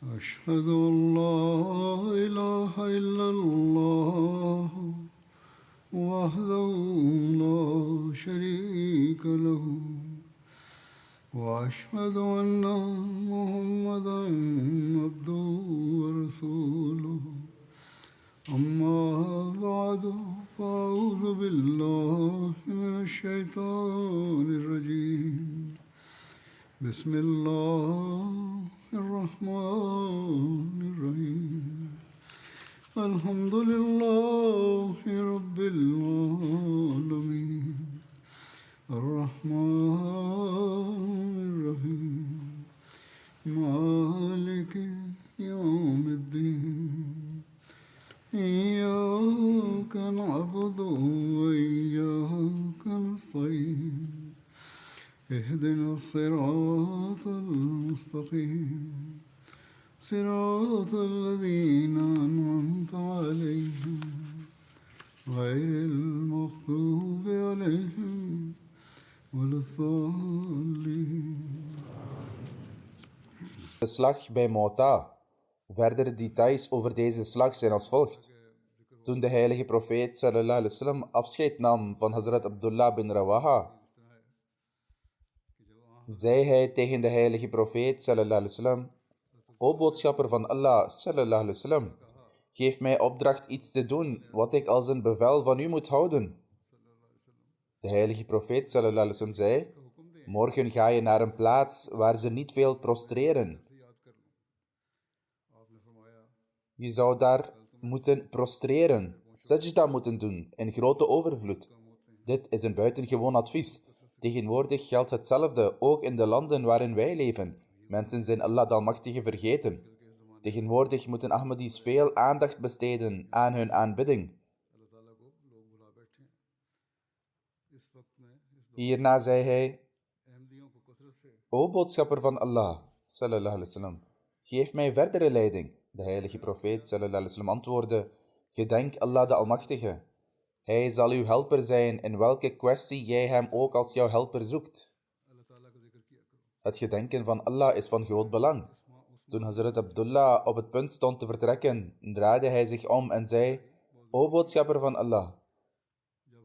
أشهد أن لا إله إلا الله وحده لا شريك له وأشهد أن محمدا عبده ورسوله أما بعد فأعوذ بالله من الشيطان الرجيم بسم الله الرحمن الرحيم الحمد لله رب العالمين الرحمن الرحيم مالك يوم الدين إياك نعبد وإياك نستعين اهدنا الصراط المستقيم صراط الذين أنعمت عليهم غير المغضوب عليهم ولا الضالين. De slag bij Mu'ta. Verdere details over deze slag zijn als volgt. Toen de heilige profeet sallallahu alaihi wasallam afscheid nam van Hazrat Abdullah bin Rawaha, zei hij tegen de heilige profeet sallallahu alaihi wasallam: O boodschapper van Allah sallallahu alaihi wasallam, geef mij opdracht iets te doen wat ik als een bevel van u moet houden. De heilige profeet sallallahu alaihi wasallam zei: morgen ga je naar een plaats waar ze niet veel prostreren. Je zou daar moeten prostreren, sajda moeten doen, in grote overvloed. Dit is een buitengewoon advies. Tegenwoordig geldt hetzelfde, ook in de landen waarin wij leven. Mensen zijn Allah de Almachtige vergeten. Tegenwoordig moeten Ahmadis veel aandacht besteden aan hun aanbidding. Hierna zei hij: O boodschapper van Allah, sallallahu alaihi wasallam, geef mij verdere leiding. De heilige profeet sallallahu alaihi wasallam antwoordde: gedenk Allah de Almachtige. Hij zal uw helper zijn in welke kwestie jij hem ook als jouw helper zoekt. Het gedenken van Allah is van groot belang. Toen Hazrat Abdullah op het punt stond te vertrekken, draaide hij zich om en zei: O boodschapper van Allah,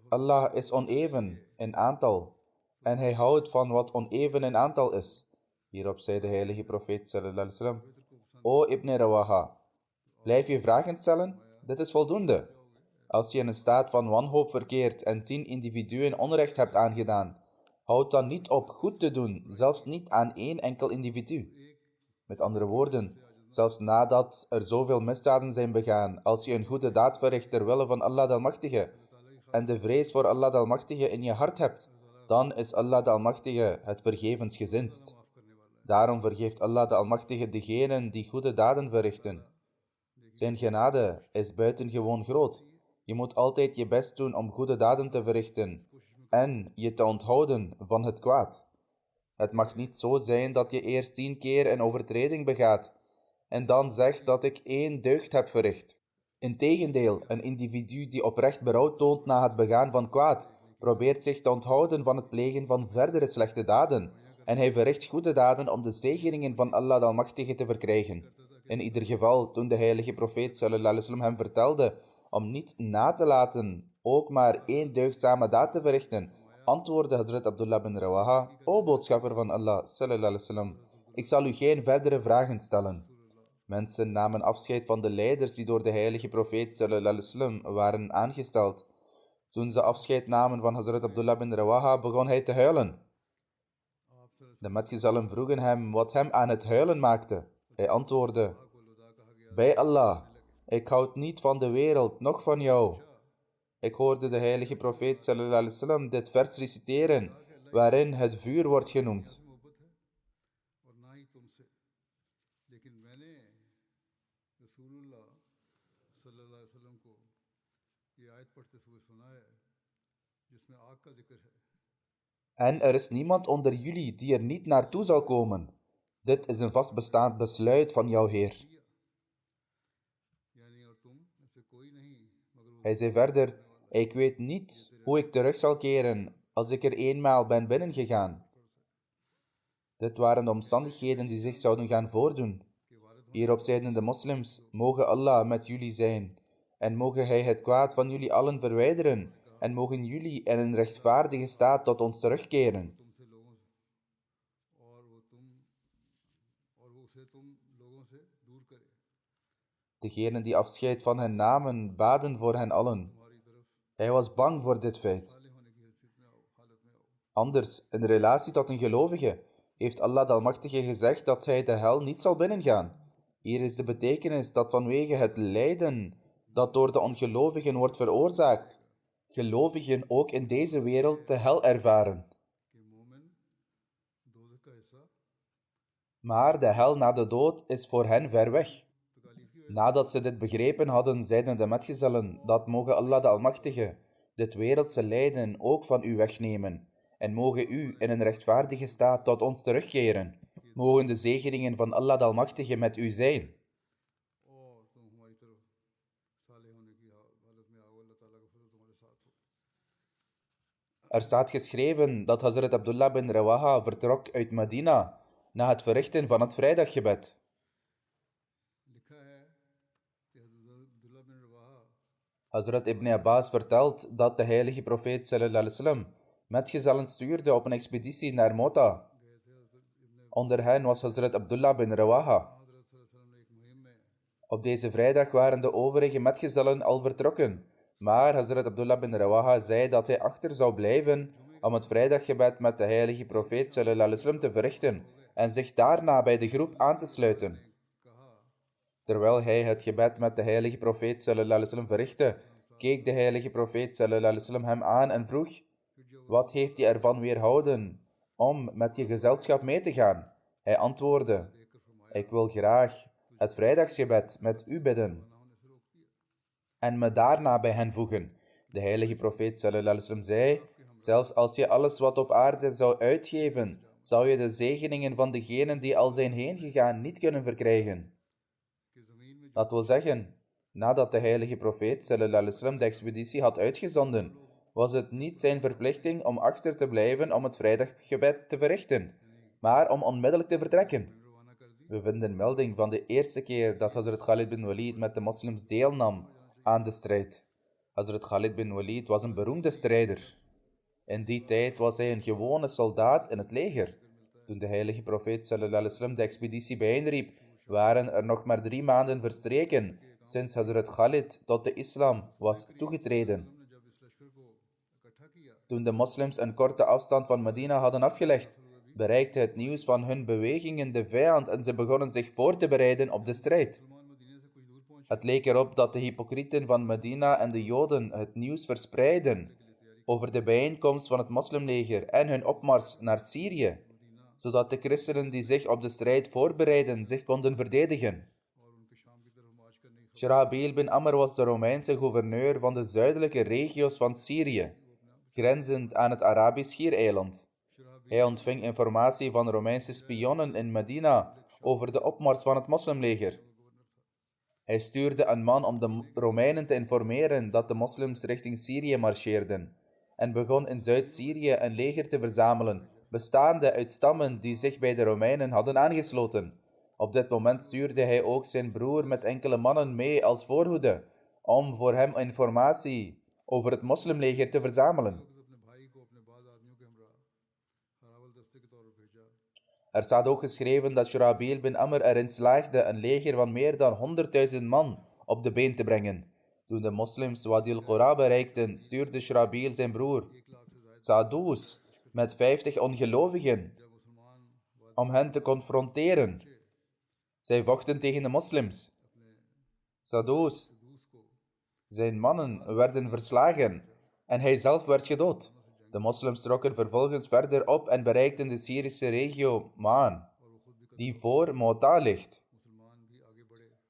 Allah is oneven in aantal en hij houdt van wat oneven in aantal is. Hierop zei de heilige profeet sallallahu alaihi wasallam: O Ibn Rawaha, blijf je vragen stellen? Dit is voldoende. Als je in een staat van wanhoop verkeert en 10 individuen onrecht hebt aangedaan, houd dan niet op goed te doen, zelfs niet aan één enkel individu. Met andere woorden, zelfs nadat er zoveel misdaden zijn begaan, als je een goede daad verricht ter wille van Allah de Almachtige en de vrees voor Allah de Almachtige in je hart hebt, dan is Allah de Almachtige het vergevensgezindst. Daarom vergeeft Allah de Almachtige degenen die goede daden verrichten. Zijn genade is buitengewoon groot. Je moet altijd je best doen om goede daden te verrichten en je te onthouden van het kwaad. Het mag niet zo zijn dat je eerst 10 keer een overtreding begaat en dan zegt dat ik 1 deugd heb verricht. Integendeel, een individu die oprecht berouw toont na het begaan van kwaad, probeert zich te onthouden van het plegen van verdere slechte daden en hij verricht goede daden om de zegeningen van Allah de Almachtige te verkrijgen. In ieder geval, toen de heilige profeet sallallahu alaihi wasallam hem vertelde om niet na te laten ook maar 1 deugdzame daad te verrichten, antwoordde Hazrat Abdullah bin Rawaha: O boodschapper van Allah sallallahu alaihi wasallam, ik zal u geen verdere vragen stellen. Mensen namen afscheid van de leiders die door de heilige profeet sallallahu alaihi wasallam waren aangesteld. Toen ze afscheid namen van Hazrat Abdullah bin Rawaha, begon hij te huilen. De metgezellen vroegen hem wat hem aan het huilen maakte. Hij antwoordde: bij Allah, ik houd niet van de wereld, noch van jou. Ik hoorde de heilige profeet sallallahu alaihi wasallam dit vers reciteren, waarin het vuur wordt genoemd. En er is niemand onder jullie die er niet naartoe zal komen. Dit is een vastbestaand besluit van jouw Heer. Hij zei verder: ik weet niet hoe ik terug zal keren als ik er eenmaal ben binnengegaan. Dit waren de omstandigheden die zich zouden gaan voordoen. Hierop zeiden de moslims: mogen Allah met jullie zijn, en mogen hij het kwaad van jullie allen verwijderen, en mogen jullie in een rechtvaardige staat tot ons terugkeren. Degenen die afscheid van hen namen, baden voor hen allen. Hij was bang voor dit feit. Anders, in relatie tot een gelovige, heeft Allah de Almachtige gezegd dat hij de hel niet zal binnengaan. Hier is de betekenis dat vanwege het lijden dat door de ongelovigen wordt veroorzaakt, gelovigen ook in deze wereld de hel ervaren. Maar de hel na de dood is voor hen ver weg. Nadat ze dit begrepen hadden, zeiden de metgezellen: dat mogen Allah de Almachtige dit wereldse lijden ook van u wegnemen, en mogen u in een rechtvaardige staat tot ons terugkeren. Mogen de zegeningen van Allah de Almachtige met u zijn. Er staat geschreven dat Hazrat Abdullah bin Rawaha vertrok uit Medina na het verrichten van het vrijdaggebed. Hazrat Ibn Abbas vertelt dat de heilige profeet sallallahu alaihi wasallam metgezellen stuurde op een expeditie naar Mota. Onder hen was Hazrat Abdullah bin Rawaha. Op deze vrijdag waren de overige metgezellen al vertrokken, maar Hazrat Abdullah bin Rawaha zei dat hij achter zou blijven om het vrijdaggebed met de heilige profeet sallallahu alaihi wasallam te verrichten en zich daarna bij de groep aan te sluiten. Terwijl hij het gebed met de heilige profeet sallallahu alaihi wasallam verrichtte, keek de heilige profeet sallallahu alaihi wasallam hem aan en vroeg: wat heeft je ervan weerhouden om met je gezelschap mee te gaan? Hij antwoordde: ik wil graag het vrijdagsgebed met u bidden en me daarna bij hen voegen. De heilige profeet sallallahu alaihi wasallam zei: zelfs als je alles wat op aarde zou uitgeven, zou je de zegeningen van degenen die al zijn heen gegaan niet kunnen verkrijgen. Dat wil zeggen, nadat de heilige profeet sallallahu alaihi wasallam de expeditie had uitgezonden, was het niet zijn verplichting om achter te blijven om het vrijdaggebed te verrichten, maar om onmiddellijk te vertrekken. We vinden melding van de eerste keer dat Hazrat Khalid bin Walid met de moslims deelnam aan de strijd. Hazrat Khalid bin Walid was een beroemde strijder. In die tijd was hij een gewone soldaat in het leger. Toen de heilige profeet sallallahu alaihi wasallam de expeditie bijeenriep, waren er nog maar 3 maanden verstreken sinds Hazrat Khalid tot de islam was toegetreden. Toen de moslims een korte afstand van Medina hadden afgelegd, bereikte het nieuws van hun bewegingen de vijand en ze begonnen zich voor te bereiden op de strijd. Het leek erop dat de hypocrieten van Medina en de Joden het nieuws verspreidden over de bijeenkomst van het moslimleger en hun opmars naar Syrië, zodat de christenen die zich op de strijd voorbereiden zich konden verdedigen. Sharabil bin Amr was de Romeinse gouverneur van de zuidelijke regio's van Syrië, grenzend aan het Arabisch Schiereiland. Hij ontving informatie van Romeinse spionnen in Medina over de opmars van het moslimleger. Hij stuurde een man om de Romeinen te informeren dat de moslims richting Syrië marcheerden en begon in Zuid-Syrië een leger te verzamelen, bestaande uit stammen die zich bij de Romeinen hadden aangesloten. Op dit moment stuurde hij ook zijn broer met enkele mannen mee als voorhoede, om voor hem informatie over het moslimleger te verzamelen. Er staat ook geschreven dat Shurabil bin Amr erin slaagde een leger van meer dan 100.000 man op de been te brengen. Toen de moslims Wadi al-Qura bereikten, stuurde Shurabil zijn broer Sadus met 50 ongelovigen om hen te confronteren. Zij vochten tegen de moslims. Sadus, zijn mannen, werden verslagen en hij zelf werd gedood. De moslims trokken vervolgens verder op en bereikten de Syrische regio Maan, die voor Mota ligt.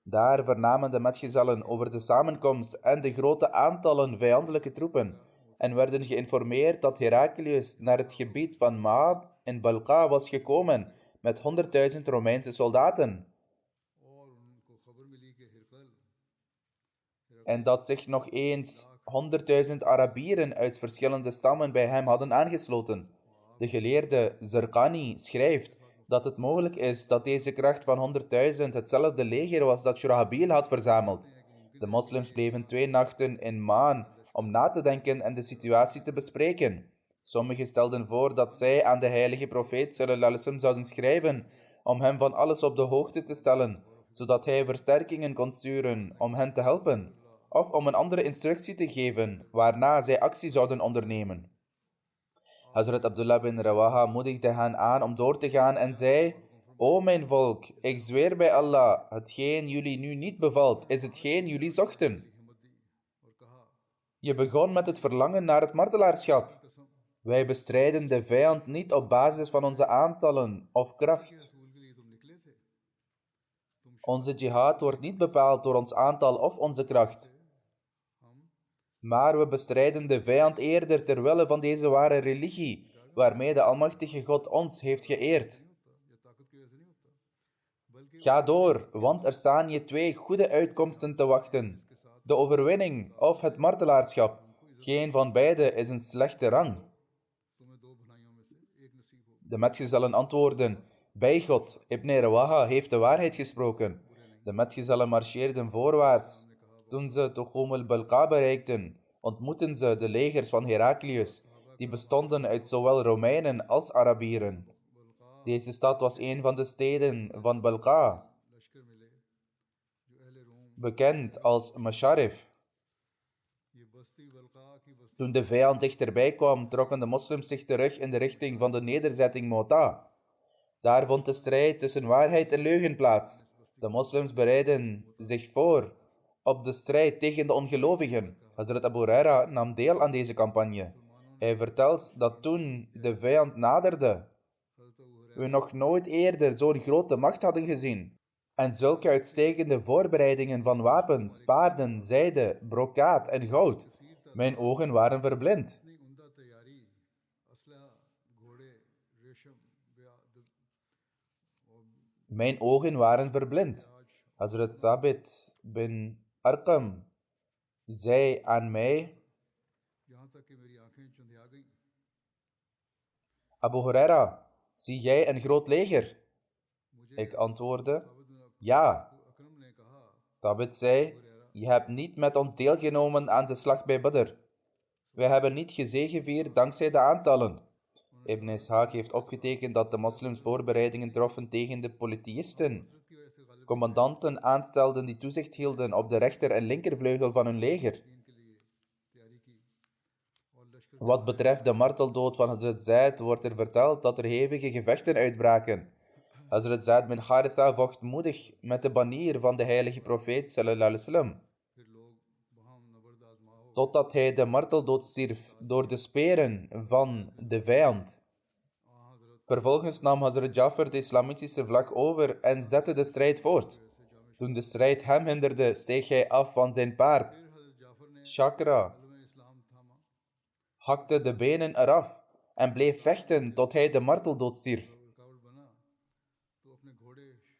Daar vernamen de metgezellen over de samenkomst en de grote aantallen vijandelijke troepen en werden geïnformeerd dat Heraklius naar het gebied van Maab in Balqa was gekomen met 100.000 Romeinse soldaten. En dat zich nog eens 100.000 Arabieren uit verschillende stammen bij hem hadden aangesloten. De geleerde Zarqani schrijft dat het mogelijk is dat deze kracht van 100.000 hetzelfde leger was dat Shurahabil had verzameld. De moslims bleven 2 nachten in Maan om na te denken en de situatie te bespreken. Sommigen stelden voor dat zij aan de heilige profeet sallallahu alaihi wasallam zouden schrijven om hem van alles op de hoogte te stellen, zodat hij versterkingen kon sturen om hen te helpen, of om een andere instructie te geven, waarna zij actie zouden ondernemen. Hazrat Abdullah bin Rawaha moedigde hen aan om door te gaan en zei: O mijn volk, ik zweer bij Allah, hetgeen jullie nu niet bevalt, is hetgeen jullie zochten. Je begon met het verlangen naar het martelaarschap. Wij bestrijden de vijand niet op basis van onze aantallen of kracht. Onze jihad wordt niet bepaald door ons aantal of onze kracht. Maar we bestrijden de vijand eerder ter wille van deze ware religie, waarmee de Almachtige God ons heeft geëerd. Ga door, want er staan je 2 goede uitkomsten te wachten. De overwinning of het martelaarschap. Geen van beide is een slechte rang. De metgezellen antwoorden: bij God, Ibn Rawaha heeft de waarheid gesproken. De metgezellen marcheerden voorwaarts. Toen ze Tukhum al-Balqa bereikten, ontmoetten ze de legers van Heraklius, die bestonden uit zowel Romeinen als Arabieren. Deze stad was een van de steden van Balqa, bekend als Masharif. Toen de vijand dichterbij kwam, trokken de moslims zich terug in de richting van de nederzetting Mota. Daar vond de strijd tussen waarheid en leugen plaats. De moslims bereidden zich voor op de strijd tegen de ongelovigen. Hazrat Abu Huraira nam deel aan deze campagne. Hij vertelt dat toen de vijand naderde, we nog nooit eerder zo'n grote macht hadden gezien. En zulke uitstekende voorbereidingen van wapens, paarden, zijde, brokaat en goud. Mijn ogen waren verblind. Mijn ogen waren verblind. Hazrat Thabit bin Arqam zei aan mij: Abu Huraira, zie jij een groot leger? Ik antwoordde: ja. Thabit zei: je hebt niet met ons deelgenomen aan de slag bij Badr. Wij hebben niet gezegevierd dankzij de aantallen. Ibn Ishaq heeft opgetekend dat de moslims voorbereidingen troffen tegen de polytheïsten. Commandanten aanstelden die toezicht hielden op de rechter- en linkervleugel van hun leger. Wat betreft de marteldood van Hazrat Zaid wordt er verteld dat er hevige gevechten uitbraken. Hazrat Zaid bin Haritha vocht moedig met de banier van de heilige profeet sallallahu alaihi wasallam, totdat hij de marteldood stierf door de speren van de vijand. Vervolgens nam Hazrat Jafar de islamitische vlag over en zette de strijd voort. Toen de strijd hem hinderde, steeg hij af van zijn paard. Shakra hakte de benen eraf en bleef vechten tot hij de marteldood stierf.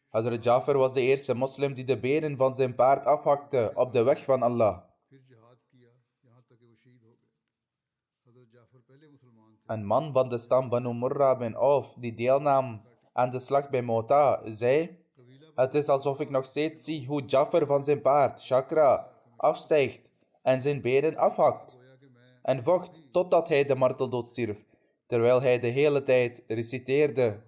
Hazrat Jafar was de eerste moslim die de benen van zijn paard afhakte op de weg van Allah. Een man van de stam Banu Murra bin Auf, die deelnam aan de slag bij Mota, zei: het is alsof ik nog steeds zie hoe Jafar van zijn paard, Shakra, afstijgt en zijn benen afhakt en vocht totdat hij de marteldood stierf, terwijl hij de hele tijd reciteerde: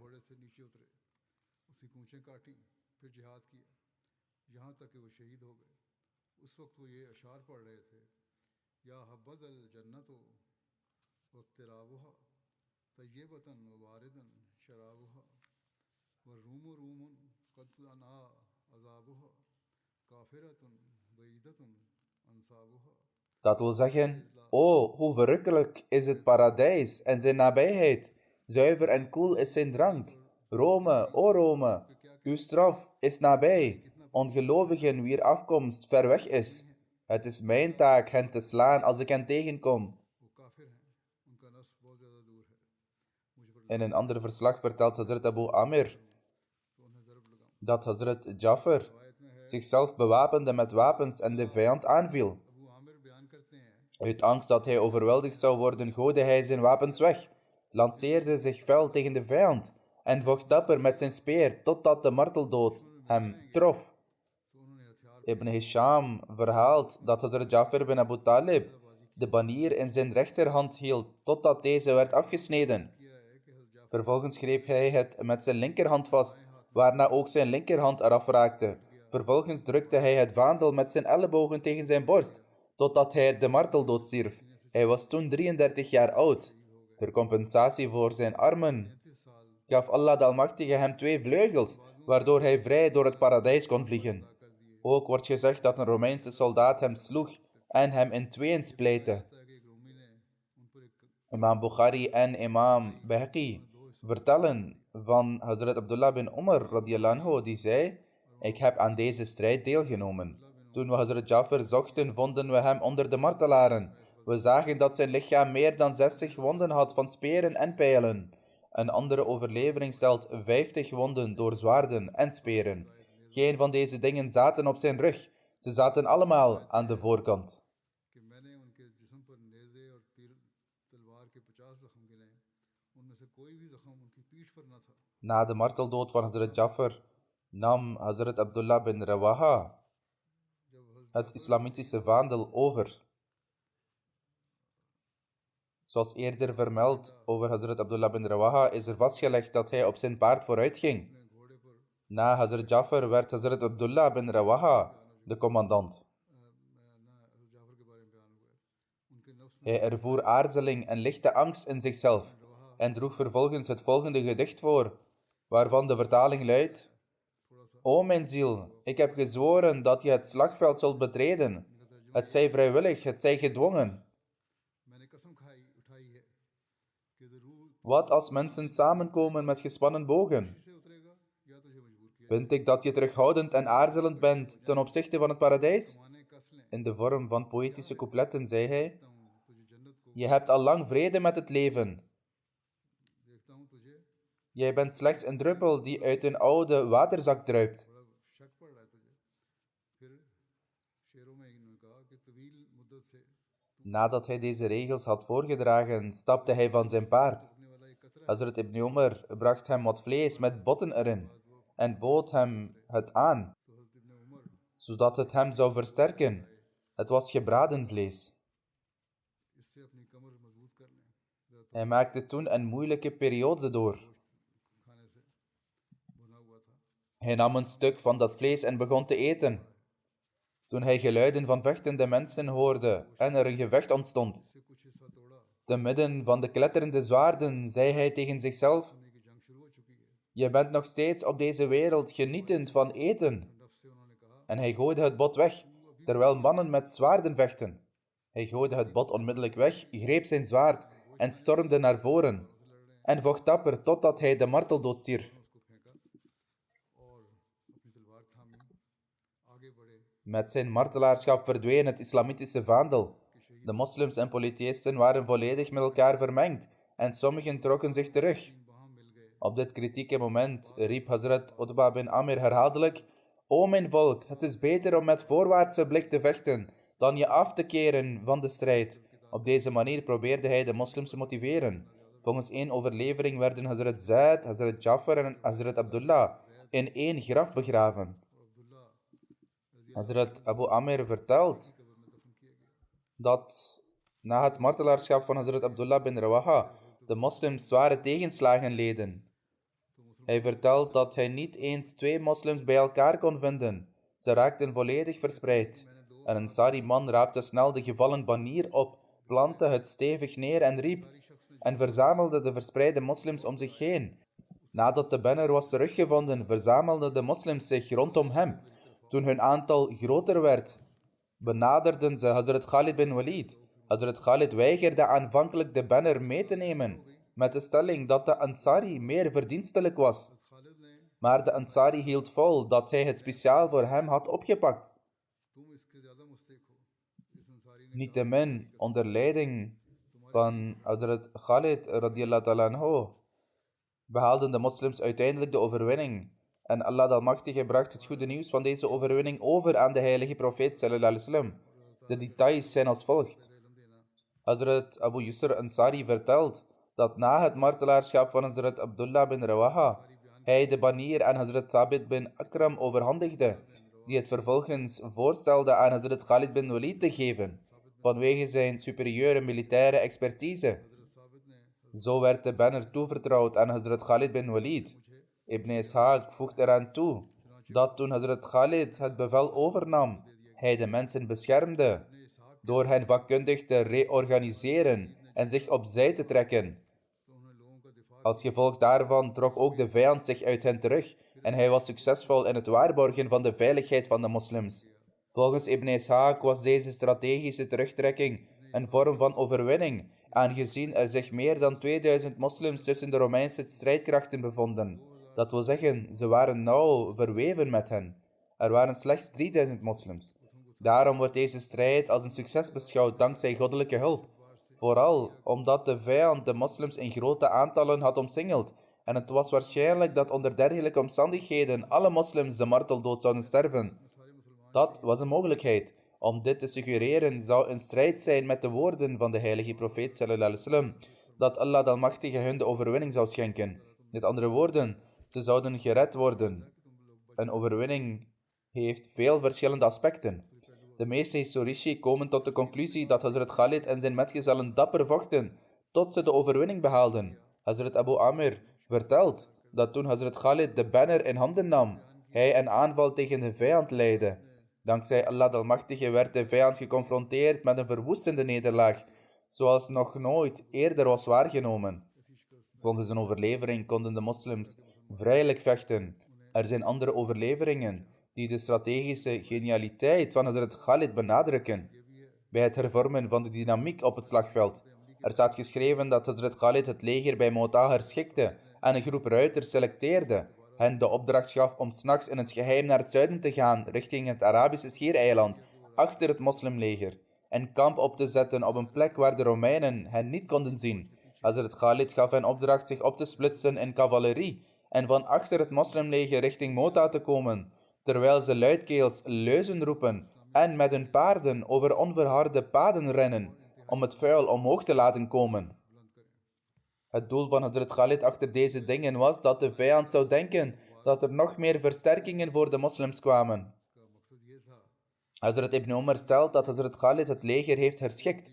dat wil zeggen: o, hoe verrukkelijk is het paradijs en zijn nabijheid. Zuiver en koel is zijn drank. Rome, o Rome, uw straf is nabij. Ongelovigen wier afkomst ver weg is. Het is mijn taak hen te slaan als ik hen tegenkom. In een ander verslag vertelt Hazrat Abu Amir dat Hazrat Jafar zichzelf bewapende met wapens en de vijand aanviel. Uit angst dat hij overweldigd zou worden, gooide hij zijn wapens weg, lanceerde zich fel tegen de vijand en vocht dapper met zijn speer totdat de marteldood hem trof. Ibn Hisham verhaalt dat Hazrat Jafar bin Abu Talib de banier in zijn rechterhand hield totdat deze werd afgesneden. Vervolgens greep hij het met zijn linkerhand vast, waarna ook zijn linkerhand eraf raakte. Vervolgens drukte hij het vaandel met zijn ellebogen tegen zijn borst, totdat hij de marteldood stierf. Hij was toen 33 jaar oud. Ter compensatie voor zijn armen gaf Allah de Almachtige hem 2 vleugels, waardoor hij vrij door het paradijs kon vliegen. Ook wordt gezegd dat een Romeinse soldaat hem sloeg en hem in tweeën splijtte. Imam Bukhari en Imam Bayhaqi vertellen van Hazrat Abdullah bin Umar radiyallahu anhu, die zei: ik heb aan deze strijd deelgenomen. Toen we Hazrat Jafar zochten, vonden we hem onder de martelaren. We zagen dat zijn lichaam meer dan 60 wonden had van speren en pijlen. Een andere overlevering stelt 50 wonden door zwaarden en speren. Geen van deze dingen zaten op zijn rug. Ze zaten allemaal aan de voorkant. Na de marteldood van Hazrat Jafar nam Hazrat Abdullah bin Rawaha het islamitische vaandel over. Zoals eerder vermeld over Hazrat Abdullah bin Rawaha is er vastgelegd dat hij op zijn paard vooruit ging. Na Hazrat Jafar werd Hazrat Abdullah bin Rawaha de commandant. Hij ervoer aarzeling en lichte angst in zichzelf en droeg vervolgens het volgende gedicht voor, waarvan de vertaling luidt: O mijn ziel, ik heb gezworen dat je het slagveld zult betreden. Het zij vrijwillig, het zij gedwongen. Wat als mensen samenkomen met gespannen bogen? Vind ik dat je terughoudend en aarzelend bent ten opzichte van het paradijs? In de vorm van poëtische coupletten zei hij: je hebt al lang vrede met het leven. Jij bent slechts een druppel die uit een oude waterzak druipt. Nadat hij deze regels had voorgedragen, stapte hij van zijn paard. Hazrat Ibn Umar bracht hem wat vlees met botten erin en bood hem het aan, zodat het hem zou versterken. Het was gebraden vlees. Hij maakte toen een moeilijke periode door. Hij nam een stuk van dat vlees en begon te eten. Toen hij geluiden van vechtende mensen hoorde en er een gevecht ontstond, te midden van de kletterende zwaarden, zei hij tegen zichzelf: je bent nog steeds op deze wereld genietend van eten. En hij gooide het bot weg, terwijl mannen met zwaarden vechten. Hij gooide het bot onmiddellijk weg, greep zijn zwaard en stormde naar voren en vocht dapper totdat hij de marteldood stierf. Met zijn martelaarschap verdween het islamitische vaandel. De moslims en polytheïsten waren volledig met elkaar vermengd en sommigen trokken zich terug. Op dit kritieke moment riep Hazrat Utba bin Amir herhaaldelijk: O mijn volk, het is beter om met voorwaartse blik te vechten dan je af te keren van de strijd. Op deze manier probeerde hij de moslims te motiveren. Volgens één overlevering werden Hazrat Zaid, Hazrat Jafar en Hazrat Abdullah in één graf begraven. Hazrat Abu Amir vertelt dat na het martelaarschap van Hazrat Abdullah bin Rawaha de moslims zware tegenslagen leden. Hij vertelt dat hij niet eens 2 moslims bij elkaar kon vinden. Ze raakten volledig verspreid. Een Ansari-man raapte snel de gevallen banier op, plantte het stevig neer en riep, en verzamelde de verspreide moslims om zich heen. Nadat de banner was teruggevonden, verzamelden de moslims zich rondom hem. Toen hun aantal groter werd, benaderden ze Hazrat Khalid bin Walid. Hazrat Khalid weigerde aanvankelijk de banner mee te nemen, met de stelling dat de Ansari meer verdienstelijk was. Maar de Ansari hield vol dat hij het speciaal voor hem had opgepakt. Niettemin, onder leiding van Hazrat Khalid radiyallahu ta'ala anhu, behaalden de moslims uiteindelijk de overwinning. En Allah de Almachtige bracht het goede nieuws van deze overwinning over aan de heilige profeet sallallahu alaihi wasallam. De details zijn als volgt. Hazrat Abu Yusr Ansari vertelt dat na het martelaarschap van Hazrat Abdullah bin Rawaha hij de banier aan Hazrat Thabit bin Akram overhandigde, die het vervolgens voorstelde aan Hazrat Khalid bin Walid te geven, vanwege zijn superieure militaire expertise. Zo werd de banner toevertrouwd aan Hazrat Khalid bin Walid. Ibn Ishaq voegt eraan toe dat toen Hazrat Khalid het bevel overnam, hij de mensen beschermde door hen vakkundig te reorganiseren en zich opzij te trekken. Als gevolg daarvan trok ook de vijand zich uit hen terug en hij was succesvol in het waarborgen van de veiligheid van de moslims. Volgens Ibn Ishaq was deze strategische terugtrekking een vorm van overwinning, aangezien er zich meer dan 2000 moslims tussen de Romeinse strijdkrachten bevonden. Dat wil zeggen, ze waren nauw verweven met hen. Er waren slechts 3000 moslims. Daarom wordt deze strijd als een succes beschouwd dankzij goddelijke hulp. Vooral omdat de vijand de moslims in grote aantallen had omsingeld en het was waarschijnlijk dat onder dergelijke omstandigheden alle moslims de marteldood zouden sterven. Dat was een mogelijkheid. Om dit te suggereren zou een strijd zijn met de woorden van de heilige profeet sallallahu alaihi wasallam, dat Allah de Almachtige hun de overwinning zou schenken. Met andere woorden, ze zouden gered worden. Een overwinning heeft veel verschillende aspecten. De meeste historici komen tot de conclusie dat Hazrat Khalid en zijn metgezellen dapper vochten tot ze de overwinning behaalden. Hazrat Abu Amir vertelt dat toen Hazrat Khalid de banner in handen nam, hij een aanval tegen de vijand leidde. Dankzij Allah de Almachtige werd de vijand geconfronteerd met een verwoestende nederlaag, zoals nog nooit eerder was waargenomen. Volgens een overlevering konden de moslims vrijelijk vechten. Er zijn andere overleveringen die de strategische genialiteit van Hazrat Khalid benadrukken bij het hervormen van de dynamiek op het slagveld. Er staat geschreven dat Hazrat Khalid het leger bij Mu'tah herschikte en een groep ruiters selecteerde, hen de opdracht gaf om 's nachts in het geheim naar het zuiden te gaan richting het Arabische Schiereiland, achter het moslimleger, en kamp op te zetten op een plek waar de Romeinen hen niet konden zien. Hazrat Khalid gaf hen opdracht zich op te splitsen in cavalerie en van achter het moslimleger richting Mu'tah te komen, terwijl ze luidkeels leuzen roepen en met hun paarden over onverharde paden rennen om het vuil omhoog te laten komen. Het doel van Hazrat Khalid achter deze dingen was dat de vijand zou denken dat er nog meer versterkingen voor de moslims kwamen. Hazrat Ibn Umar stelt dat Hazrat Khalid het leger heeft herschikt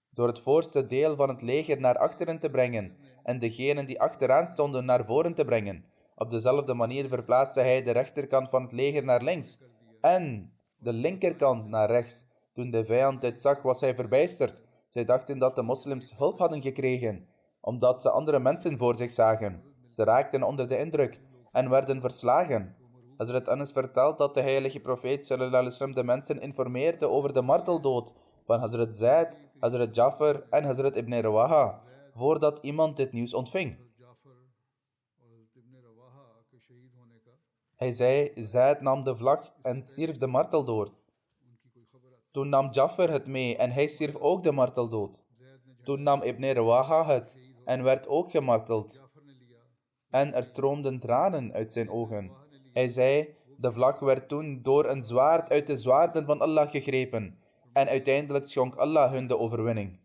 door het voorste deel van het leger naar achteren te brengen en degenen die achteraan stonden naar voren te brengen. Op dezelfde manier verplaatste hij de rechterkant van het leger naar links en de linkerkant naar rechts. Toen de vijand dit zag, was hij verbijsterd. Zij dachten dat de moslims hulp hadden gekregen, omdat ze andere mensen voor zich zagen. Ze raakten onder de indruk en werden verslagen. Hazrat Anas vertelt dat de heilige profeet sallallahu alaihi wasallam de mensen informeerde over de marteldood van Hazrat Zaid, Hazrat Jafar en Hazrat Ibn Rawaha, voordat iemand dit nieuws ontving. Hij zei, Zaid nam de vlag en stierf de marteldood. Toen nam Jafar het mee en hij stierf ook de marteldood. Toen nam Ibn Rawaha het en werd ook gemarteld. En er stroomden tranen uit zijn ogen. Hij zei, de vlag werd toen door een zwaard uit de zwaarden van Allah gegrepen. En uiteindelijk schonk Allah hun de overwinning.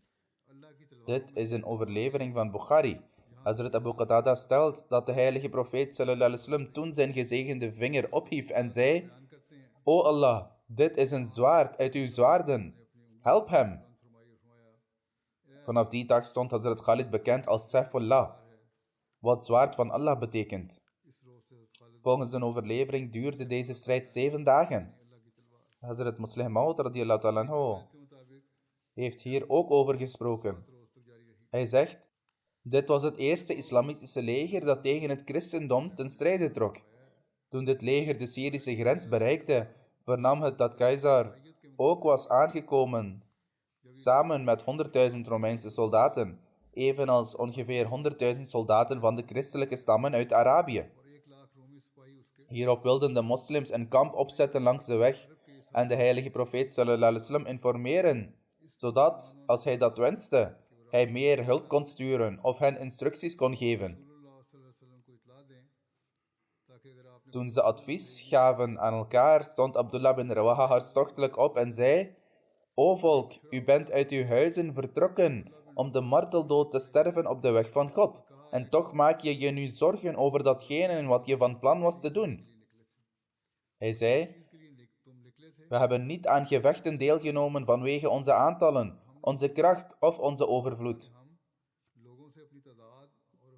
Dit is een overlevering van Bukhari. Hazrat Abu Qatada stelt dat de heilige profeet sallallahu alaihi wasallam toen zijn gezegende vinger ophief en zei, O Allah, dit is een zwaard uit uw zwaarden. Help hem. Vanaf die dag stond Hazrat Khalid bekend als Saifullah, wat zwaard van Allah betekent. Volgens een overlevering duurde deze strijd 7 dagen. Hazrat Muslih Maud radiyallahu ta'ala anhu heeft hier ook over gesproken. Hij zegt, dit was het eerste islamitische leger dat tegen het christendom ten strijde trok. Toen dit leger de Syrische grens bereikte, vernam het dat keizer ook was aangekomen, samen met 100.000 Romeinse soldaten, evenals ongeveer 100.000 soldaten van de christelijke stammen uit Arabië. Hierop wilden de moslims een kamp opzetten langs de weg en de heilige profeet sallallahu alaihi wasallam informeren, zodat, als hij dat wenste, hij meer hulp kon sturen of hen instructies kon geven. Toen ze advies gaven aan elkaar, stond Abdullah bin Rawaha hartstochtelijk op en zei, O volk, u bent uit uw huizen vertrokken om de marteldood te sterven op de weg van God. en toch maak je je nu zorgen over datgene wat je van plan was te doen. Hij zei, we hebben niet aan gevechten deelgenomen vanwege onze aantallen, onze kracht of onze overvloed.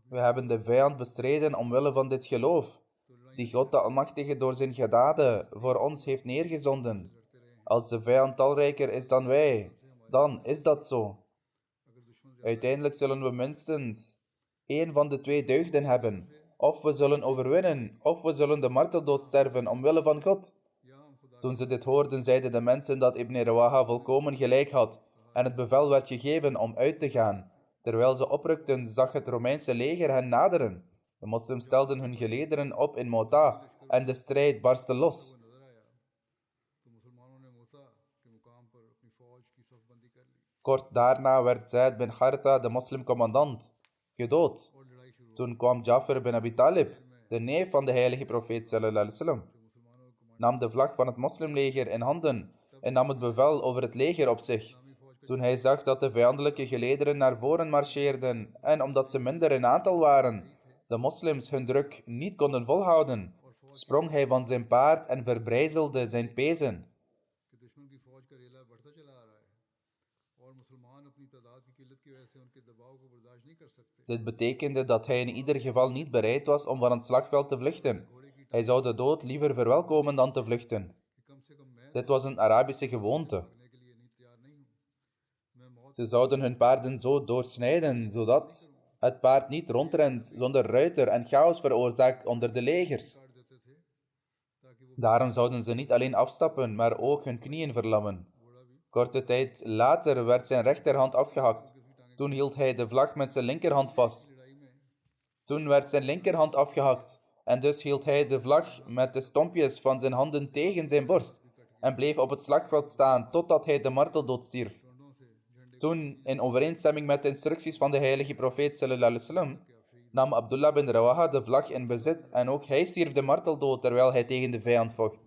We hebben de vijand bestreden omwille van dit geloof, die God de Almachtige door zijn genade voor ons heeft neergezonden. Als de vijand talrijker is dan wij, dan is dat zo. Uiteindelijk zullen we minstens één van de twee deugden hebben. Of we zullen overwinnen, of we zullen de marteldood sterven omwille van God. Toen ze dit hoorden, zeiden de mensen dat Ibn Rawaha volkomen gelijk had en het bevel werd gegeven om uit te gaan. Terwijl ze oprukten, zag het Romeinse leger hen naderen. De moslims stelden hun gelederen op in Mota en de strijd barstte los. Kort daarna werd Zaid bin Haritha, de moslimcommandant, gedood. Toen kwam Jafar bin Abi Talib, de neef van de heilige profeet sallallahu alaihi wasallam, nam de vlag van het moslimleger in handen en nam het bevel over het leger op zich. Toen hij zag dat de vijandelijke gelederen naar voren marcheerden en omdat ze minder in aantal waren, de moslims hun druk niet konden volhouden, sprong hij van zijn paard en verbrijzelde zijn pezen. Dit betekende dat hij in ieder geval niet bereid was om van het slagveld te vluchten. Hij zou de dood liever verwelkomen dan te vluchten. Dit was een Arabische gewoonte. Ze zouden hun paarden zo doorsnijden, zodat het paard niet rondrent zonder ruiter en chaos veroorzaakt onder de legers. Daarom zouden ze niet alleen afstappen, maar ook hun knieën verlammen. Korte tijd later werd zijn rechterhand afgehakt. Toen hield hij de vlag met zijn linkerhand vast. Toen werd zijn linkerhand afgehakt en dus hield hij de vlag met de stompjes van zijn handen tegen zijn borst en bleef op het slagveld staan totdat hij de marteldood stierf. Toen, in overeenstemming met de instructies van de heilige profeet sallallahu alaihi wasallam, nam Abdullah bin Rawaha de vlag in bezit en ook hij stierf de marteldood terwijl hij tegen de vijand vocht.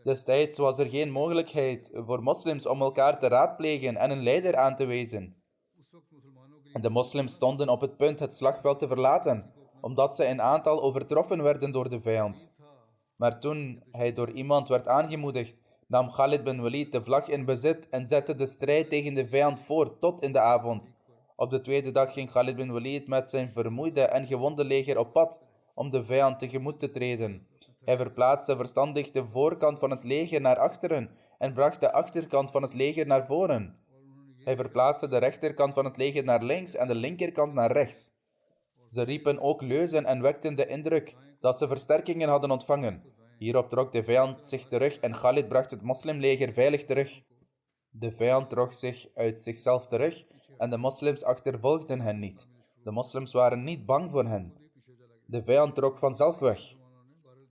Destijds was er geen mogelijkheid voor moslims om elkaar te raadplegen en een leider aan te wijzen. De moslims stonden op het punt het slagveld te verlaten, omdat ze in aantal overtroffen werden door de vijand. Maar toen hij door iemand werd aangemoedigd, nam Khalid bin Walid de vlag in bezit en zette de strijd tegen de vijand voort tot in de avond. Op de tweede dag ging Khalid bin Walid met zijn vermoeide en gewonde leger op pad om de vijand tegemoet te treden. Hij verplaatste verstandig de voorkant van het leger naar achteren en bracht de achterkant van het leger naar voren. Hij verplaatste de rechterkant van het leger naar links en de linkerkant naar rechts. Ze riepen ook leuzen en wekten de indruk dat ze versterkingen hadden ontvangen. Hierop trok de vijand zich terug en Khalid bracht het moslimleger veilig terug. De vijand trok zich uit zichzelf terug en de moslims achtervolgden hen niet. De moslims waren niet bang voor hen. De vijand trok vanzelf weg.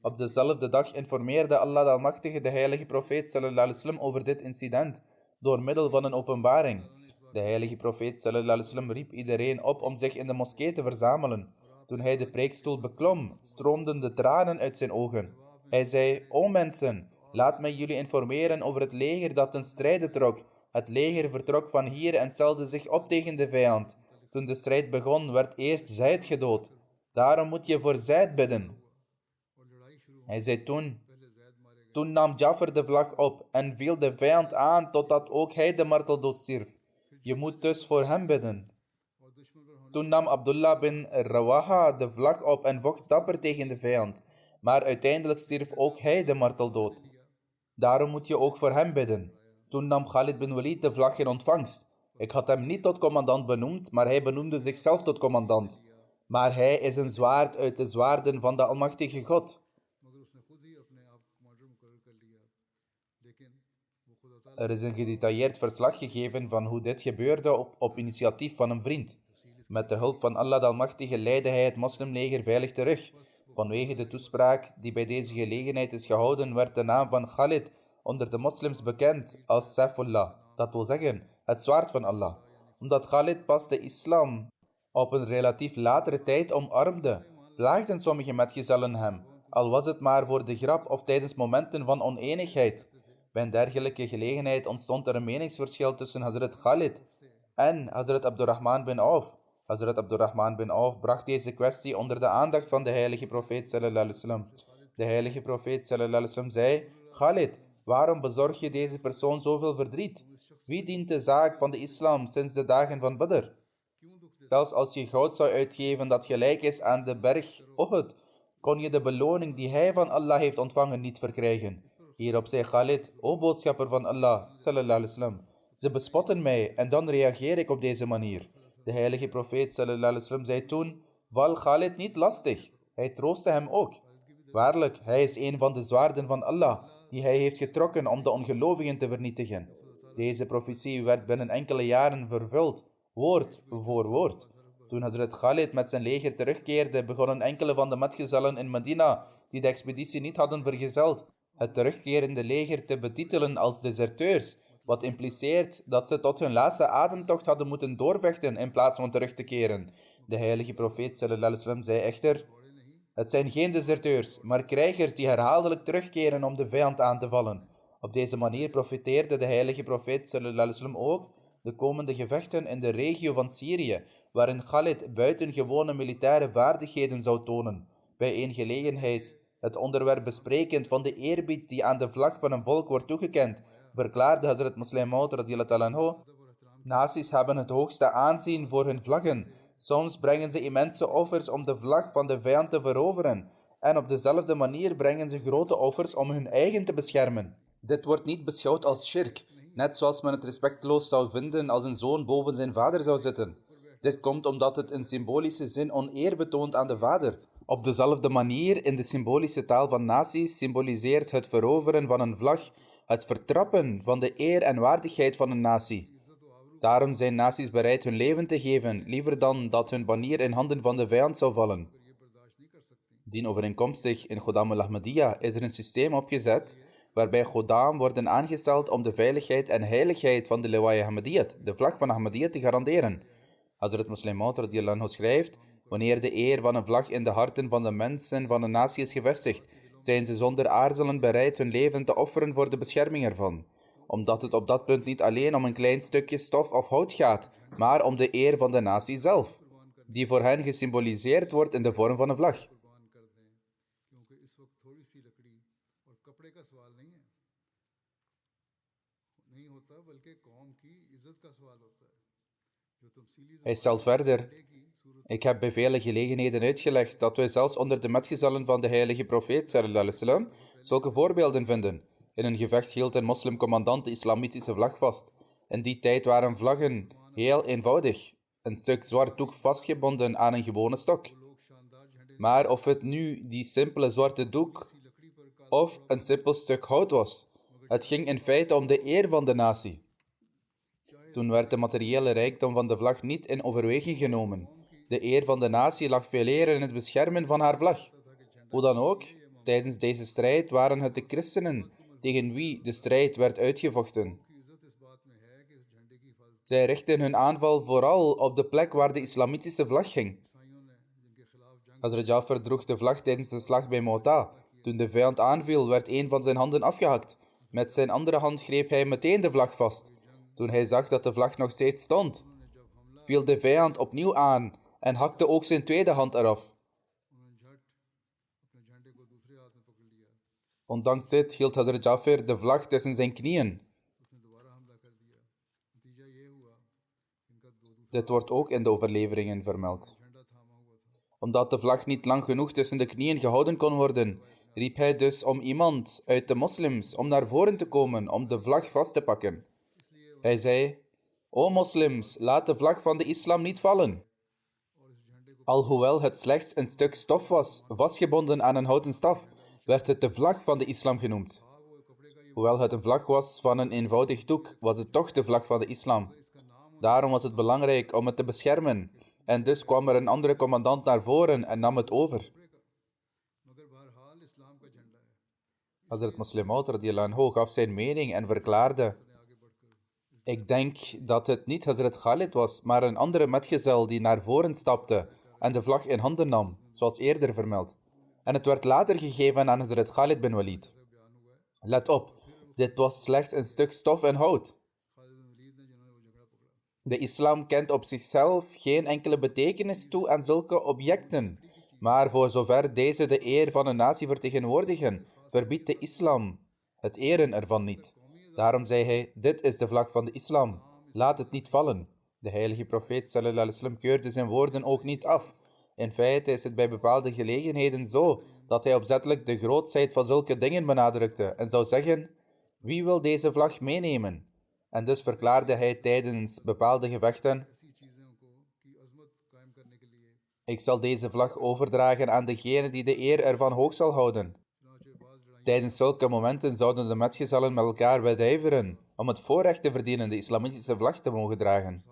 Op dezelfde dag informeerde Allah de Almachtige de heilige profeet sallallahu alaihi wasallam over dit incident door middel van een openbaring. De heilige profeet sallallahu alaihi wasallam riep iedereen op om zich in de moskee te verzamelen. Toen hij de preekstoel beklom, stroomden de tranen uit zijn ogen. Hij zei, o mensen, laat mij jullie informeren over het leger dat ten strijde trok. Het leger vertrok van hier en stelde zich op tegen de vijand. Toen de strijd begon, werd eerst Zaid gedood. Daarom moet je voor Zaid bidden. Hij zei toen nam Jafar de vlag op en viel de vijand aan totdat ook hij de marteldood stierf. Je moet dus voor hem bidden. Toen nam Abdullah bin Rawaha de vlag op en vocht dapper tegen de vijand. Maar uiteindelijk stierf ook hij de marteldood. Daarom moet je ook voor hem bidden. Toen nam Khalid bin Walid de vlag in ontvangst. Ik had hem niet tot commandant benoemd, maar hij benoemde zichzelf tot commandant. Maar hij is een zwaard uit de zwaarden van de Almachtige God. Er is een gedetailleerd verslag gegeven van hoe dit gebeurde op initiatief van een vriend. Met de hulp van Allah de Almachtige leidde hij het moslimleger veilig terug. Vanwege de toespraak die bij deze gelegenheid is gehouden, werd de naam van Khalid onder de moslims bekend als Saifullah, dat wil zeggen, het zwaard van Allah. Omdat Khalid pas de islam op een relatief latere tijd omarmde, plaagden sommige metgezellen hem, al was het maar voor de grap of tijdens momenten van oneenigheid. Bij een dergelijke gelegenheid ontstond er een meningsverschil tussen Hazrat Khalid en Hazrat Abdurrahman bin Auf. Hazrat Abdurrahman bin Auf bracht deze kwestie onder de aandacht van de heilige profeet sallallahu alaihi wasallam. De heilige profeet sallallahu alaihi wasallam zei: Khalid, waarom bezorg je deze persoon zoveel verdriet? Wie dient de zaak van de islam sinds de dagen van Badr? Zelfs als je goud zou uitgeven dat gelijk is aan de berg Uhud, kon je de beloning die hij van Allah heeft ontvangen niet verkrijgen. Hierop zei Khalid: O boodschapper van Allah, sallallahu alaihi wasallam, ze bespotten mij en dan reageer ik op deze manier. De heilige profeet sallallahu alaihi wasallam zei toen: Val Khalid niet lastig. Hij troostte hem ook. Waarlijk, hij is een van de zwaarden van Allah, die hij heeft getrokken om de ongelovigen te vernietigen. Deze profetie werd binnen enkele jaren vervuld, woord voor woord. Toen Hazrat Khalid met zijn leger terugkeerde, begonnen enkele van de metgezellen in Medina, die de expeditie niet hadden vergezeld, het terugkerende leger te betitelen als deserteurs, wat impliceert dat ze tot hun laatste ademtocht hadden moeten doorvechten in plaats van terug te keren. De heilige profeet sallallahu alaihi wasallam zei echter: het zijn geen deserteurs, maar krijgers die herhaaldelijk terugkeren om de vijand aan te vallen. Op deze manier profiteerde de heilige profeet sallallahu alaihi wasallam ook de komende gevechten in de regio van Syrië, waarin Khalid buitengewone militaire vaardigheden zou tonen. Bij een gelegenheid, het onderwerp besprekend van de eerbied die aan de vlag van een volk wordt toegekend, verklaarde Hazrat Muslim Maud radiyallahu ta'ala anhu: naties hebben het hoogste aanzien voor hun vlaggen. Soms brengen ze immense offers om de vlag van de vijand te veroveren. En op dezelfde manier brengen ze grote offers om hun eigen te beschermen. Dit wordt niet beschouwd als shirk, net zoals men het respectloos zou vinden als een zoon boven zijn vader zou zitten. Dit komt omdat het in symbolische zin oneer betoont aan de vader. Op dezelfde manier, in de symbolische taal van naties, symboliseert het veroveren van een vlag het vertrappen van de eer en waardigheid van een natie. Daarom zijn naties bereid hun leven te geven, liever dan dat hun banier in handen van de vijand zou vallen. Dienovereenkomstig, in Ghodam al-Ahmadiyya is er een systeem opgezet waarbij Ghodam worden aangesteld om de veiligheid en heiligheid van de Liwaya Ahmadiyyat, de vlag van Ahmadiyya, te garanderen. Hazrat Muslim Maud radiyallahu anhu schrijft: wanneer de eer van een vlag in de harten van de mensen van een natie is gevestigd, zijn ze zonder aarzelen bereid hun leven te offeren voor de bescherming ervan. Omdat het op dat punt niet alleen om een klein stukje stof of hout gaat, maar om de eer van de natie zelf, die voor hen gesymboliseerd wordt in de vorm van een vlag. Hij stelt verder: ik heb bij vele gelegenheden uitgelegd dat wij zelfs onder de metgezellen van de heilige profeet sallallahu alaihi wasallam zulke voorbeelden vinden. In een gevecht hield een moslimcommandant de islamitische vlag vast. In die tijd waren vlaggen heel eenvoudig, een stuk zwart doek vastgebonden aan een gewone stok. Maar of het nu die simpele zwarte doek of een simpel stuk hout was, het ging in feite om de eer van de natie. Toen werd de materiële rijkdom van de vlag niet in overweging genomen. De eer van de natie lag veeleer in het beschermen van haar vlag. Hoe dan ook, tijdens deze strijd waren het de christenen tegen wie de strijd werd uitgevochten. Zij richtten hun aanval vooral op de plek waar de islamitische vlag hing. Hazrat Jafar droeg de vlag tijdens de slag bij Mu'ta. Toen de vijand aanviel, werd een van zijn handen afgehakt. Met zijn andere hand greep hij meteen de vlag vast. Toen hij zag dat de vlag nog steeds stond, viel de vijand opnieuw aan en hakte ook zijn tweede hand eraf. Ondanks dit hield Hazrat Jafar de vlag tussen zijn knieën. Dit wordt ook in de overleveringen vermeld. Omdat de vlag niet lang genoeg tussen de knieën gehouden kon worden, riep hij dus om iemand uit de moslims om naar voren te komen om de vlag vast te pakken. Hij zei: O moslims, laat de vlag van de islam niet vallen. Alhoewel het slechts een stuk stof was, vastgebonden aan een houten staf, werd het de vlag van de islam genoemd. Hoewel het een vlag was van een eenvoudig doek, was het toch de vlag van de islam. Daarom was het belangrijk om het te beschermen. En dus kwam er een andere commandant naar voren en nam het over. Hazrat Muslim Maud radiyallahu anhu gaf zijn mening en verklaarde: ik denk dat het niet Hazrat Khalid was, maar een andere metgezel die naar voren stapte en de vlag in handen nam, zoals eerder vermeld. En het werd later gegeven aan Hazrat Khalid bin Walid. Let op, dit was slechts een stuk stof en hout. De islam kent op zichzelf geen enkele betekenis toe aan zulke objecten, maar voor zover deze de eer van een natie vertegenwoordigen, verbiedt de islam het eren ervan niet. Daarom zei hij, dit is de vlag van de islam, laat het niet vallen. De heilige profeet sallallahu alaihi wasallam keurde zijn woorden ook niet af. In feite is het bij bepaalde gelegenheden zo dat hij opzettelijk de grootsheid van zulke dingen benadrukte en zou zeggen, wie wil deze vlag meenemen? En dus verklaarde hij tijdens bepaalde gevechten, ik zal deze vlag overdragen aan degene die de eer ervan hoog zal houden. Tijdens zulke momenten zouden de metgezellen met elkaar wedijveren om het voorrecht te verdienen de islamitische vlag te mogen dragen.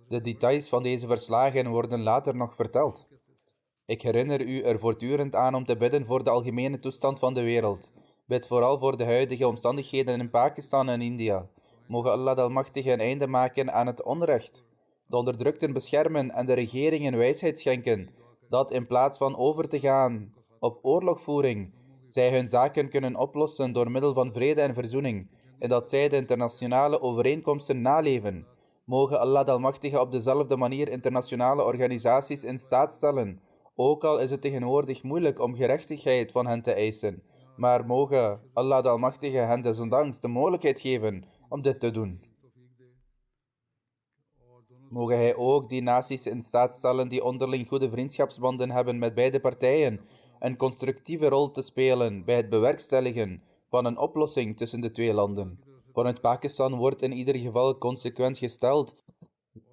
De details van deze verslagen worden later nog verteld. Ik herinner u er voortdurend aan om te bidden voor de algemene toestand van de wereld. Bid vooral voor de huidige omstandigheden in Pakistan en India. Mogen Allah de Almachtige een einde maken aan het onrecht, de onderdrukten beschermen en de regeringen wijsheid schenken, dat in plaats van over te gaan op oorlogvoering, zij hun zaken kunnen oplossen door middel van vrede en verzoening, en dat zij de internationale overeenkomsten naleven. Mogen Allah de Almachtige op dezelfde manier internationale organisaties in staat stellen, ook al is het tegenwoordig moeilijk om gerechtigheid van hen te eisen, maar mogen Allah de Almachtige hen desondanks de mogelijkheid geven om dit te doen. Mogen hij ook die naties in staat stellen die onderling goede vriendschapsbanden hebben met beide partijen, een constructieve rol te spelen bij het bewerkstelligen van een oplossing tussen de twee landen. Vanuit Pakistan wordt in ieder geval consequent gesteld,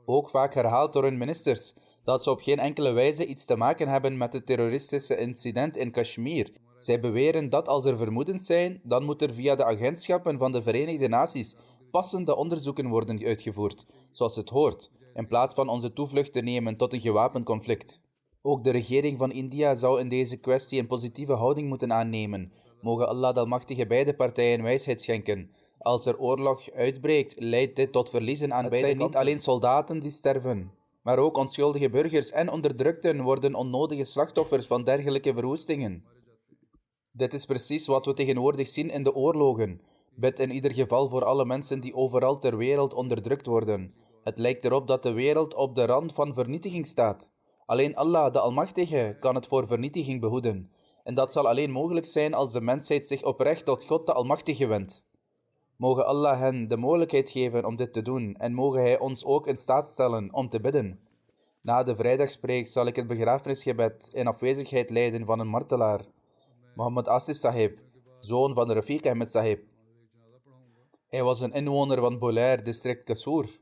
ook vaak herhaald door hun ministers, dat ze op geen enkele wijze iets te maken hebben met het terroristische incident in Kashmir. Zij beweren dat als er vermoedens zijn, dan moet er via de agentschappen van de Verenigde Naties passende onderzoeken worden uitgevoerd, zoals het hoort, in plaats van onze toevlucht te nemen tot een gewapend conflict. Ook de regering van India zou in deze kwestie een positieve houding moeten aannemen. Mogen Allah de Almachtige beide partijen wijsheid schenken. Als er oorlog uitbreekt, leidt dit tot verliezen aan beide kanten. Het zijn niet alleen soldaten die sterven, maar ook onschuldige burgers en onderdrukten worden onnodige slachtoffers van dergelijke verwoestingen. Dit is precies wat we tegenwoordig zien in de oorlogen. Bid in ieder geval voor alle mensen die overal ter wereld onderdrukt worden. Het lijkt erop dat de wereld op de rand van vernietiging staat. Alleen Allah, de Almachtige, kan het voor vernietiging behoeden. En dat zal alleen mogelijk zijn als de mensheid zich oprecht tot God, de Almachtige, wendt. Mogen Allah hen de mogelijkheid geven om dit te doen en mogen Hij ons ook in staat stellen om te bidden. Na de vrijdagspreek zal ik het begrafenisgebed in afwezigheid leiden van een martelaar, Muhammad Asif Sahib, zoon van Rafiq Ahmed Sahib. Hij was een inwoner van Bulair, district Kasur.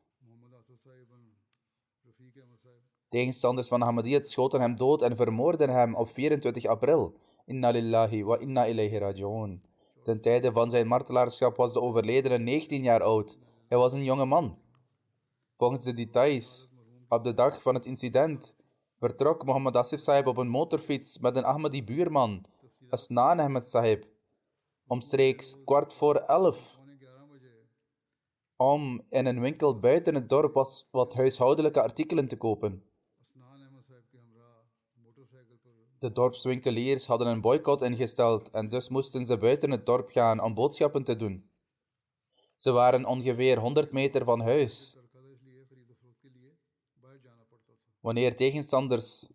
Tegenstanders van Ahmadiyyat schoten hem dood en vermoordden hem op 24 april. Inna lillahi wa inna ilayhi raji'un. Ten tijde van zijn martelaarschap was de overledene 19 jaar oud. Hij was een jonge man. Volgens de details, op de dag van het incident, vertrok Muhammad Asif Sahib op een motorfiets met een Ahmadi buurman, Asnan Ahmed Sahib, omstreeks 11:15, om in een winkel buiten het dorp wat huishoudelijke artikelen te kopen. De dorpswinkeliers hadden een boycott ingesteld en dus moesten ze buiten het dorp gaan om boodschappen te doen. Ze waren ongeveer 100 meter van huis. Wanneer tegenstanders,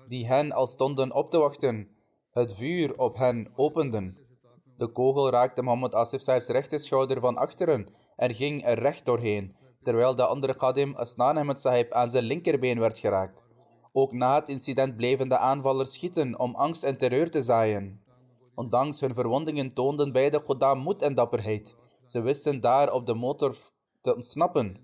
die hen al stonden op te wachten, het vuur op hen openden. De kogel raakte Muhammad Asif Sahib's rechterschouder van achteren en ging er recht doorheen, terwijl de andere Khadim Asnan Ahmed Sahib aan zijn linkerbeen werd geraakt. Ook na het incident bleven de aanvallers schieten om angst en terreur te zaaien. Ondanks hun verwondingen toonden beide Khuddam moed en dapperheid. Ze wisten daar op de motor te ontsnappen.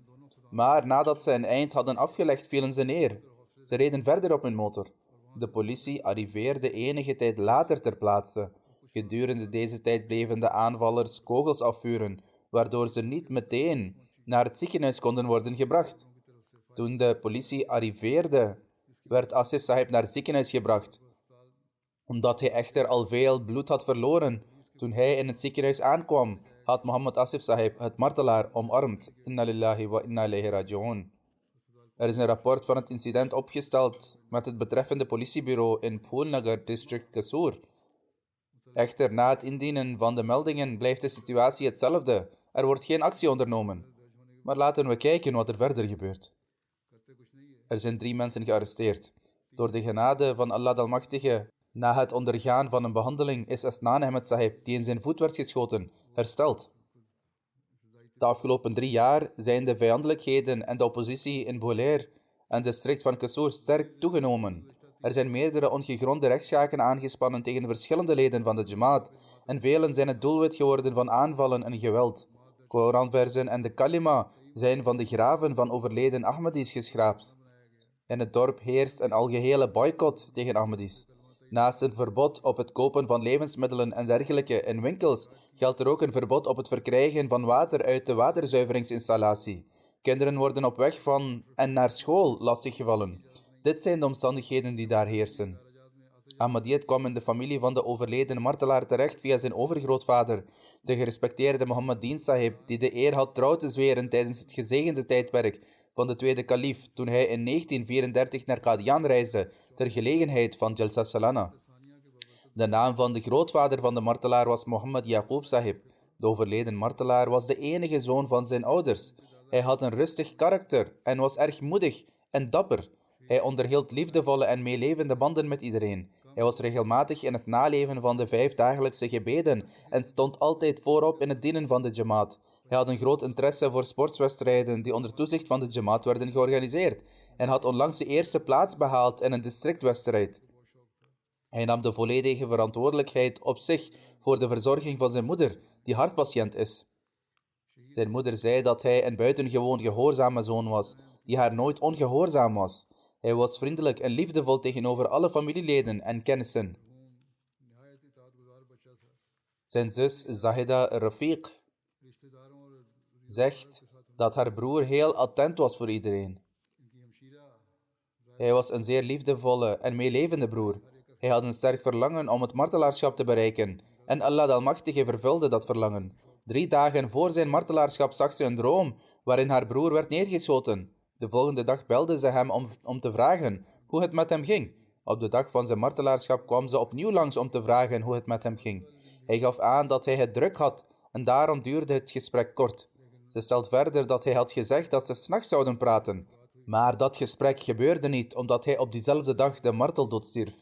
Maar nadat ze een eind hadden afgelegd, vielen ze neer. Ze reden verder op hun motor. De politie arriveerde enige tijd later ter plaatse. Gedurende deze tijd bleven de aanvallers kogels afvuren, waardoor ze niet meteen naar het ziekenhuis konden worden gebracht. Toen de politie arriveerde, werd Asif Sahib naar het ziekenhuis gebracht. Omdat hij echter al veel bloed had verloren, toen hij in het ziekenhuis aankwam, had Muhammad Asif Sahib het martelaar omarmd. Inna lillahi wa inna ilayhi raji'un. Er is een rapport van het incident opgesteld met het betreffende politiebureau in Phulnagar, district Kasur. Echter, na het indienen van de meldingen blijft de situatie hetzelfde. Er wordt geen actie ondernomen. Maar laten we kijken wat er verder gebeurt. Er zijn 3 mensen gearresteerd. Door de genade van Allah de Almachtige, na het ondergaan van een behandeling, is Asnan Ahmed Sahib, die in zijn voet werd geschoten, hersteld. De afgelopen 3 jaar zijn de vijandelijkheden en de oppositie in Bolair en het district van Kasur sterk toegenomen. Er zijn meerdere ongegronde rechtszaken aangespannen tegen verschillende leden van de Jamaat en velen zijn het doelwit geworden van aanvallen en geweld. Koranversen en de kalima zijn van de graven van overleden Ahmadis geschraapt. In het dorp heerst een algehele boycott tegen Ahmadis. Naast een verbod op het kopen van levensmiddelen en dergelijke in winkels, geldt er ook een verbod op het verkrijgen van water uit de waterzuiveringsinstallatie. Kinderen worden op weg van en naar school lastiggevallen. Dit zijn de omstandigheden die daar heersen. Ahmadiyyat kwam in de familie van de overleden martelaar terecht via zijn overgrootvader, de gerespecteerde Muhammadin Sahib, die de eer had trouw te zweren tijdens het gezegende tijdperk van de tweede kalif, toen hij in 1934 naar Qadian reisde, ter gelegenheid van Jalsa Salana. De naam van de grootvader van de martelaar was Muhammad Yaqub Sahib. De overleden martelaar was de enige zoon van zijn ouders. Hij had een rustig karakter en was erg moedig en dapper. Hij onderhield liefdevolle en meelevende banden met iedereen. Hij was regelmatig in het naleven van de 5 dagelijkse gebeden en stond altijd voorop in het dienen van de Jamaat. Hij had een groot interesse voor sportswedstrijden die onder toezicht van de Jamaat werden georganiseerd en had onlangs de eerste plaats behaald in een districtwedstrijd. Hij nam de volledige verantwoordelijkheid op zich voor de verzorging van zijn moeder, die hartpatiënt is. Zijn moeder zei dat hij een buitengewoon gehoorzame zoon was, die haar nooit ongehoorzaam was. Hij was vriendelijk en liefdevol tegenover alle familieleden en kennissen. Zijn zus Zahida Rafiq zegt dat haar broer heel attent was voor iedereen. Hij was een zeer liefdevolle en meelevende broer. Hij had een sterk verlangen om het martelaarschap te bereiken en Allah de Almachtige vervulde dat verlangen. 3 dagen voor zijn martelaarschap zag ze een droom waarin haar broer werd neergeschoten. De volgende dag belde ze hem om te vragen hoe het met hem ging. Op de dag van zijn martelaarschap kwam ze opnieuw langs om te vragen hoe het met hem ging. Hij gaf aan dat hij het druk had en daarom duurde het gesprek kort. Ze stelt verder dat hij had gezegd dat ze 's nachts zouden praten, maar dat gesprek gebeurde niet omdat hij op diezelfde dag de marteldood stierf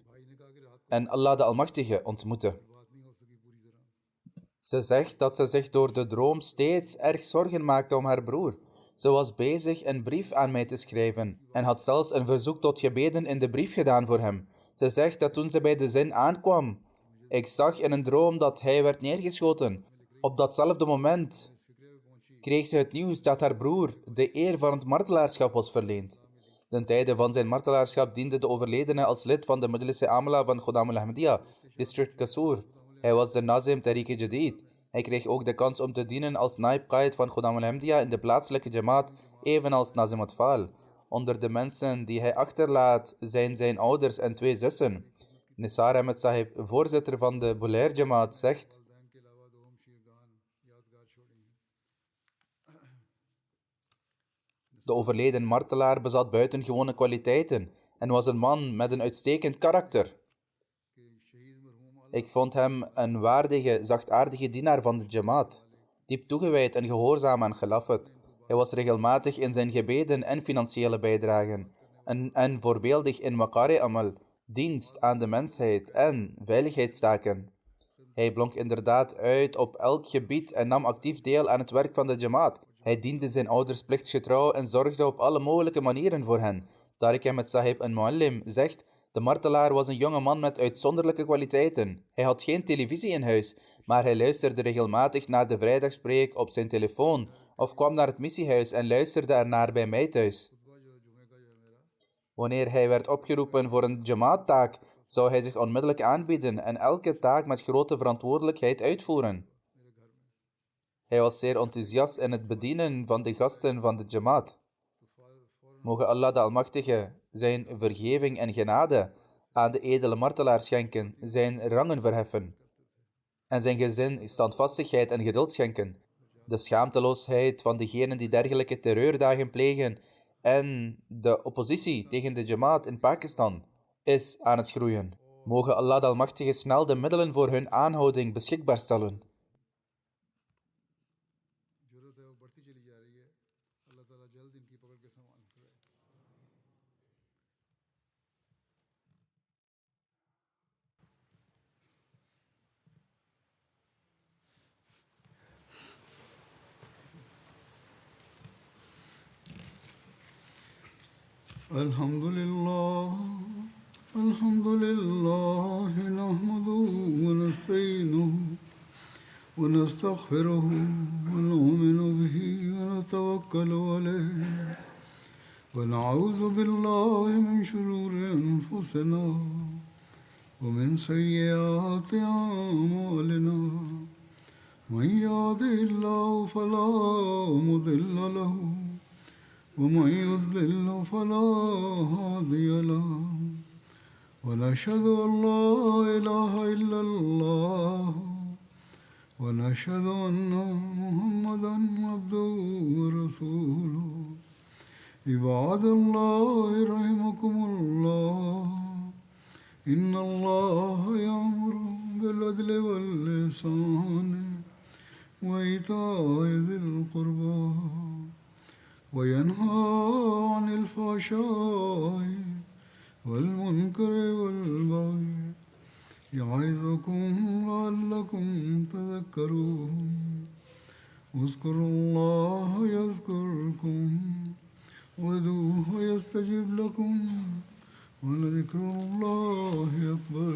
en Allah de Almachtige ontmoette. Ze zegt dat ze zich door de droom steeds erg zorgen maakte om haar broer. Ze was bezig een brief aan mij te schrijven en had zelfs een verzoek tot gebeden in de brief gedaan voor hem. Ze zegt dat toen ze bij de zin aankwam, ik zag in een droom dat hij werd neergeschoten. Op datzelfde moment kreeg ze het nieuws dat haar broer de eer van het martelaarschap was verleend. Ten tijde van zijn martelaarschap diende de overledene als lid van de Majlis-e Amla van Khuddam al-Ahmadiyya, district Kasur. Hij was de Nazim Tariq-e-Jadid. Hij kreeg ook de kans om te dienen als Naib Qaid van Khuddam al-Ahmadiyya in de plaatselijke Jamaat, evenals Nazim Atfal. Onder de mensen die hij achterlaat zijn zijn ouders en 2 zussen. Nisar Ahmed Sahib, voorzitter van de Bolair Jamaat, zegt: de overleden martelaar bezat buitengewone kwaliteiten en was een man met een uitstekend karakter. Ik vond hem een waardige, zachtaardige dienaar van de Jamaat, diep toegewijd en gehoorzaam aan Khilafat. Hij was regelmatig in zijn gebeden en financiële bijdragen en voorbeeldig in Maqari Amal, dienst aan de mensheid en veiligheidstaken. Hij blonk inderdaad uit op elk gebied en nam actief deel aan het werk van de Jamaat. Hij diende zijn ouders plichtsgetrouw en zorgde op alle mogelijke manieren voor hen. Tariq Ahmed Sahib en Muallim zegt: de martelaar was een jonge man met uitzonderlijke kwaliteiten. Hij had geen televisie in huis, maar hij luisterde regelmatig naar de vrijdagspreek op zijn telefoon of kwam naar het missiehuis en luisterde ernaar bij mij thuis. Wanneer hij werd opgeroepen voor een Jamaat-taak, zou hij zich onmiddellijk aanbieden en elke taak met grote verantwoordelijkheid uitvoeren. Hij was zeer enthousiast in het bedienen van de gasten van de Jamaat. Mogen Allah de Almachtige zijn vergeving en genade aan de edele martelaar schenken, zijn rangen verheffen en zijn gezin standvastigheid en geduld schenken. De schaamteloosheid van degenen die dergelijke terreurdagen plegen en de oppositie tegen de Jamaat in Pakistan is aan het groeien. Mogen Allah de Almachtige snel de middelen voor hun aanhouding beschikbaar stellen. الحمد لله نحمده ونستعينه ونستغفره ونؤمن به ونتوكل عليه ونعوذ بالله من شرور أنفسنا ومن سيئات أعمالنا من يهده الله فلا مضل له ومن يضلل فلا هادي له ونشهد أن لا إله إلا الله ونشهد أن محمدا عبده ورسوله عباد الله رحمكم الله إن الله يأمر بالعدل والإحسان وإيتاء ذي القربى وينهى عن الفحشاء والمنكر والبغي يعظكم لعلكم تذكرون اذكروا الله يذكركم وادعوه يستجب لكم ولذكر الله أكبر